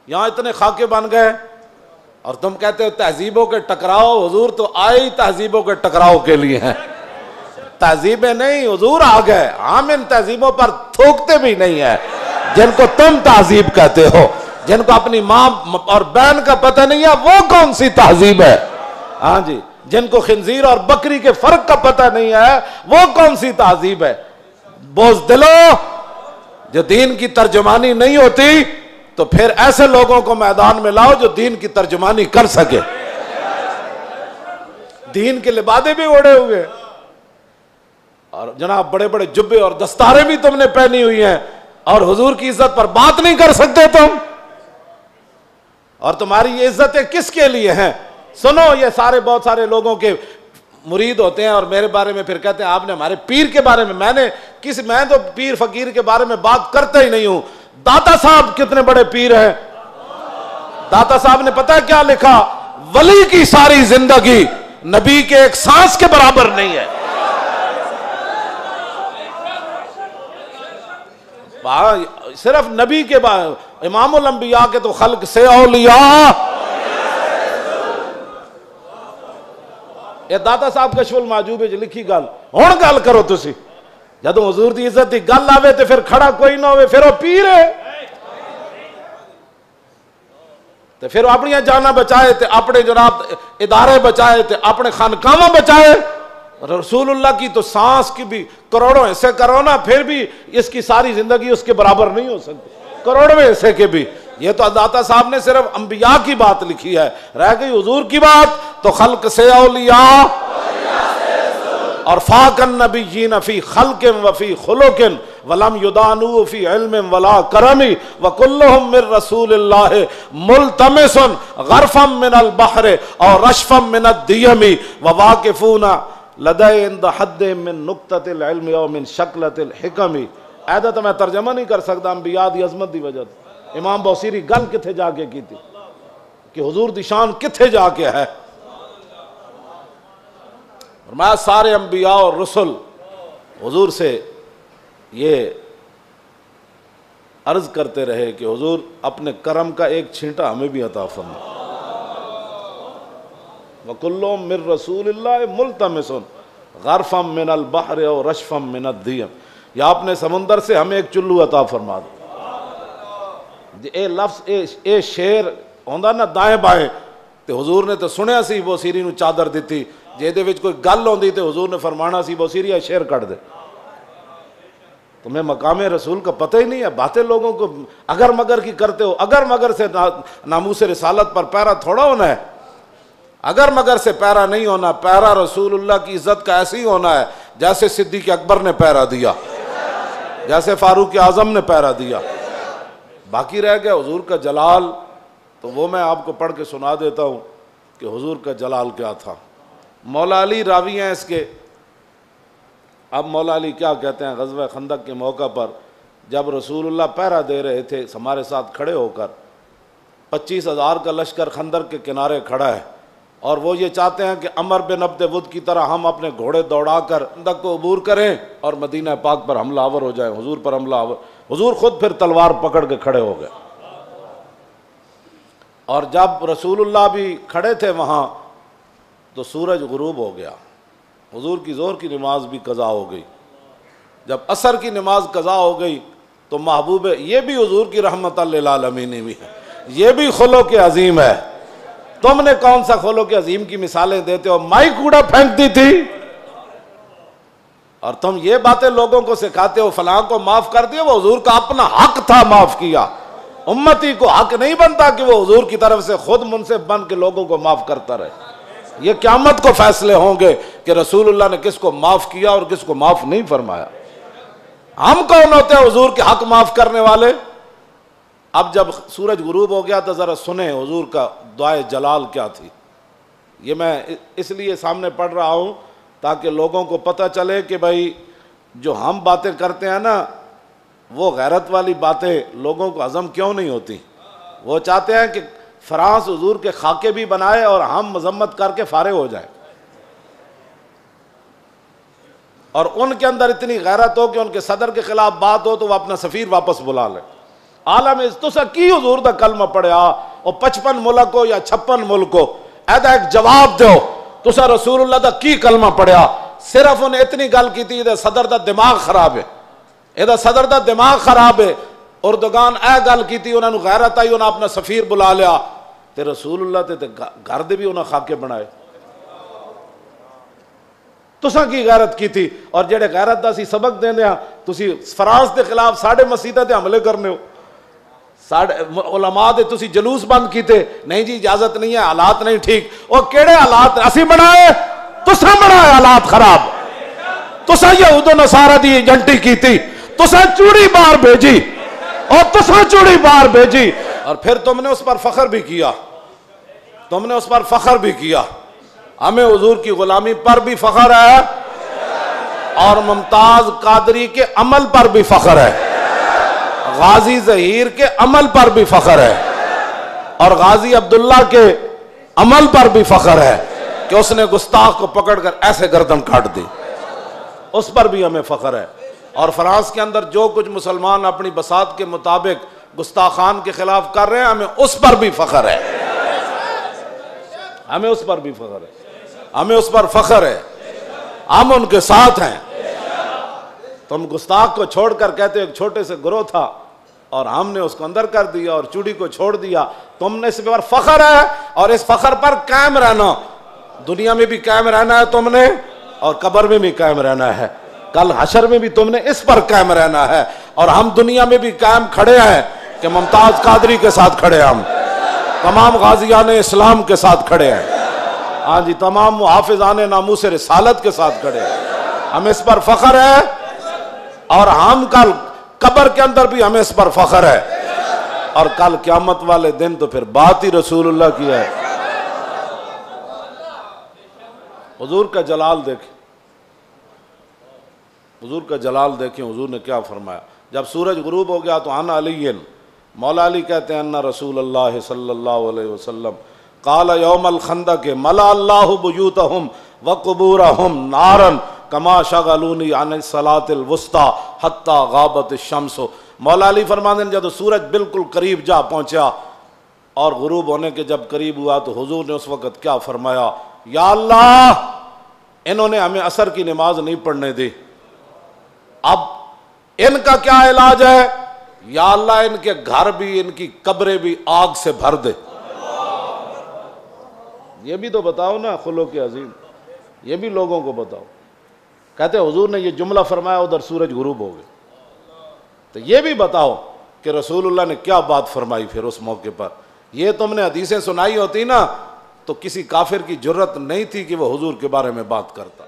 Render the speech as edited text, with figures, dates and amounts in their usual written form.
یہاں اتنے خاکے بن گئے اور تم کہتے ہو تہذیبوں کے ٹکراؤ. حضور تو آئے ہی تہذیبوں کے ٹکراؤ کے لیے ہیں. تہذیبیں نہیں، حضور آ گئے. ہم ان تہذیبوں پر تھوکتے بھی نہیں ہیں جن کو تم تہذیب کہتے ہو. جن کو اپنی ماں اور بہن کا پتہ نہیں ہے وہ کون سی تہذیب ہے؟ ہاں جی. جن کو خنزیر اور بکری کے فرق کا پتہ نہیں ہے وہ کون سی تہذیب ہے؟ بزدلو، جو دین کی ترجمانی نہیں ہوتی تو پھر ایسے لوگوں کو میدان میں لاؤ جو دین کی ترجمانی کر سکے. دین کے لبادے بھی اوڑے ہوئے اور جناب بڑے بڑے جبے اور دستاریں بھی تم نے پہنی ہوئی ہیں اور حضور کی عزت پر بات نہیں کر سکتے تم. اور تمہاری یہ عزتیں کس کے لیے ہیں؟ سنو، یہ سارے بہت سارے لوگوں کے مرید ہوتے ہیں اور میرے بارے میں پھر کہتے ہیں آپ نے ہمارے پیر کے بارے میں. میں تو پیر فقیر کے بارے میں بات کرتا ہی نہیں ہوں. داتا صاحب کتنے بڑے پیر ہیں. داتا صاحب نے پتہ کیا لکھا؟ ولی کی ساری زندگی نبی کے ایک سانس کے برابر نہیں ہے. صرف نبی کے امام الانبیاء کے تو خلق سے اولیاء. یہ داتا صاحب کشف المحجوب وچ لکھی گل ہن گل کرو تسی. جدوں حضور دی عزت دی گل آوے تے پھر کھڑا کوئی نہ ہوئے پھر وہ پیر ہے. تے پھر اپنی جاناں بچائے تے اپنے جناب ادارے بچائے تے اپنے خانقاہاں بچائے. رسول اللہ کی تو سانس کی بھی کروڑوں حصے کرو نا پھر بھی اس کی ساری زندگی اس کے برابر نہیں ہو سکتی. کروڑویں حصے کے بھی. یہ تو داتا صاحب نے صرف انبیاء کی بات لکھی ہے. رہ گئی حضور کی بات تو خلق سے اولیاء اور فاق النبیین فی خلق وفی خلق ولم یدانو فی علم ولا کرم وکلہم من رسول اللہ ملتمس غرفا من البحر اور رشفا من الدیم وواقفون لدے عند حد من نقطۃ العلم او من شکلۃ الحکم. ایدہ تو میں ترجمہ نہیں کر سکتا انبیاء دی عظمت دی وجہ. امام بوصیری گل کتھے جا کے کی تھی کہ حضور دی شان کتھے جا کے ہے. فرمایا سارے انبیاء اور رسل حضور سے یہ عرض کرتے رہے کہ حضور اپنے کرم کا ایک چھینٹا ہمیں بھی عطا فرما. وَكُلُّهُم مِّن رَّسُولِ اللَّهِ مُلْتَمِسٌ غَرْفًا مِّنَ الْبَحْرِ اور رَشْفًا مِّنَ الدِّيَمِ. یا اپنے سمندر سے ہمیں ایک چلو عطا فرما دے. اے لفظ اے شیر ہوندا نا دائیں بائیں تے حضور نے تو سنیا سی بوسیری نو چادر دیتی جے دے وچ کوئی گل ہوندی تے حضور نے فرمانا سی بوسیری اے شیر کٹ دے. تمہیں مقام رسول کا پتہ ہی نہیں ہے. باتیں لوگوں کو اگر مگر کی کرتے ہو. اگر مگر سے ناموس رسالت پر پیرا تھوڑا ہونا ہے. اگر مگر سے پیرا نہیں ہونا. پیرا رسول اللہ کی عزت کا ایسے ہی ہونا ہے جیسے صدیق اکبر نے پیرا دیا, جیسے فاروق اعظم نے پیرا دیا. باقی رہ گیا حضور کا جلال, تو وہ میں آپ کو پڑھ کے سنا دیتا ہوں کہ حضور کا جلال کیا تھا. مولا علی راوی ہیں اس کے. اب مولا علی کیا کہتے ہیں, غزوہ خندق کے موقع پر جب رسول اللہ پہرا دے رہے تھے ہمارے ساتھ کھڑے ہو کر, 25,000 کا لشکر خندق کے کنارے کھڑا ہے اور وہ یہ چاہتے ہیں کہ عمر بن عبد ود کی طرح ہم اپنے گھوڑے دوڑا کر خندق کو عبور کریں اور مدینہ پاک پر حملہ آور ہو جائیں, حضور پر حملہ آور. حضور خود پھر تلوار پکڑ کے کھڑے ہو گئے. اور جب رسول اللہ بھی کھڑے تھے وہاں تو سورج غروب ہو گیا. حضور کی ظہر کی نماز بھی قضا ہو گئی. جب عصر کی نماز قضا ہو گئی تو محبوب, یہ بھی حضور کی رحمت للعالمین بھی ہے, یہ بھی خلق عظیم ہے. تم نے کون سا خلق عظیم کی مثالیں دیتے ہو؟ مائی کوڑا پھینکتی تھی اور تم یہ باتیں لوگوں کو سکھاتے ہو فلاں کو معاف کر دیا. وہ حضور کا اپنا حق تھا, معاف کیا. امتی کو حق نہیں بنتا کہ وہ حضور کی طرف سے خود منصف بن کے لوگوں کو معاف کرتا رہے. یہ قیامت کو فیصلے ہوں گے کہ رسول اللہ نے کس کو معاف کیا اور کس کو معاف نہیں فرمایا. ہم کون ہوتے ہیں حضور کے حق معاف کرنے والے؟ اب جب سورج غروب ہو گیا تو ذرا سنیں حضور کا دعائے جلال کیا تھی. یہ میں اس لیے سامنے پڑھ رہا ہوں تاکہ لوگوں کو پتہ چلے کہ بھائی جو ہم باتیں کرتے ہیں نا وہ غیرت والی باتیں لوگوں کو ہضم کیوں نہیں ہوتی. وہ چاہتے ہیں کہ فرانس حضور کے خاکے بھی بنائے اور ہم مذمت کر کے فارغ ہو جائیں, اور ان کے اندر اتنی غیرت ہو کہ ان کے صدر کے خلاف بات ہو تو وہ اپنا سفیر واپس بلا لیں. عالم تسا کی حضور دا کلمہ پڑھیا او 55 ملک ہو یا 56 ملک ہو ایدا ایک جواب دیو تسا رسول اللہ دا کی کلمہ پڑھیا صرف انہیں اتنی گل کی تھی یہ صدر دا دماغ خراب ہے یہ صدر دا دماغ خراب ہے اردگان اے گل کی تھی انہوں نے غیرت آئی انہوں نے اپنا سفیر بلا لیا تے رسول اللہ تے گھر دے بھی انہوں نے خاکے بنائے تساں کی غیرت کی تھی اور جڑے غیرت دا سی سبق دین دیا تسی فرانس دے خلاف ساڑھے مسیدہ تے حملے کرنے ہو علماء دے تسی جلوس بند کیتے نہیں جی اجازت نہیں ہے حالات نہیں ٹھیک اور کیڑے حالات اسی بنائے تساں بنائے حالات خراب تساں یہود و نصارہ دی ایجنٹی کی تھی تساں چوڑی بار بھیجی اور تساں چوڑی بار بھیجی اور پھر تم نے اس پر فخر بھی کیا تم نے اس پر فخر بھی کیا ہمیں حضور کی غلامی پر بھی فخر ہے اور ممتاز قادری کے عمل پر بھی فخر ہے غازی ظہیر کے عمل پر بھی فخر ہے اور غازی عبداللہ کے عمل پر بھی فخر ہے کہ اس نے گستاخ کو پکڑ کر ایسے گردن کاٹ دی اس پر بھی ہمیں فخر ہے اور فرانس کے اندر جو کچھ مسلمان اپنی بساط کے مطابق گستاخان کے خلاف کر رہے ہیں ہمیں اس پر بھی فخر ہے ہمیں اس پر بھی فخر ہے ہمیں اس پر فخر ہے ہم ان کے ساتھ ہیں تم گستاخ کو چھوڑ کر کہتے ایک چھوٹے سے گروہ تھا اور ہم نے اس کو اندر کر دیا اور چوڑی کو چھوڑ دیا تم نے اس پر فخر ہے اور اس فخر پر قائم رہنا دنیا میں بھی قائم رہنا ہے تم نے اور قبر میں بھی قائم رہنا ہے کل حشر میں بھی تم نے اس پر قائم رہنا ہے اور ہم دنیا میں بھی قائم کھڑے ہیں کہ ممتاز قادری کے ساتھ کھڑے ہیں ہم تمام غازیان اسلام کے ساتھ کھڑے ہیں ہاں جی تمام محافظان ناموس رسالت کے ساتھ کھڑے ہیں ہمیں اس پر فخر ہے اور ہم کل قبر کے اندر بھی ہمیں اس پر فخر ہے اور کل قیامت والے دن تو پھر بات ہی رسول اللہ کی ہے حضور کا جلال دیکھیں حضور کا جلال دیکھیں حضور نے کیا فرمایا جب سورج غروب ہو گیا تو انا علی مولا علی کہتے ہیں انا رسول اللہ صلی اللہ علیہ وسلم قال یوم الخندق ملا اللہ بیوتہم وقبورہم نارا کما شغلونی عن الصلاۃ الوسطی حتی غابت الشمس مولا علی فرماتے ہیں جب سورج بالکل قریب جا پہنچا اور غروب ہونے کے جب قریب ہوا تو حضور نے اس وقت کیا فرمایا یا اللہ انہوں نے ہمیں عصر کی نماز نہیں پڑھنے دی اب ان کا کیا علاج ہے یا اللہ ان کے گھر بھی ان کی قبریں بھی آگ سے بھر دے یہ بھی تو بتاؤ نا خلق عظیم یہ بھی لوگوں کو بتاؤ کہتے حضور نے یہ جملہ فرمایا ادھر سورج غروب ہو گئے تو یہ بھی بتاؤ کہ رسول اللہ نے کیا بات فرمائی پھر اس موقع پر یہ تم نے حدیثیں سنائی ہوتی نا تو کسی کافر کی جرت نہیں تھی کہ وہ حضور کے بارے میں بات کرتا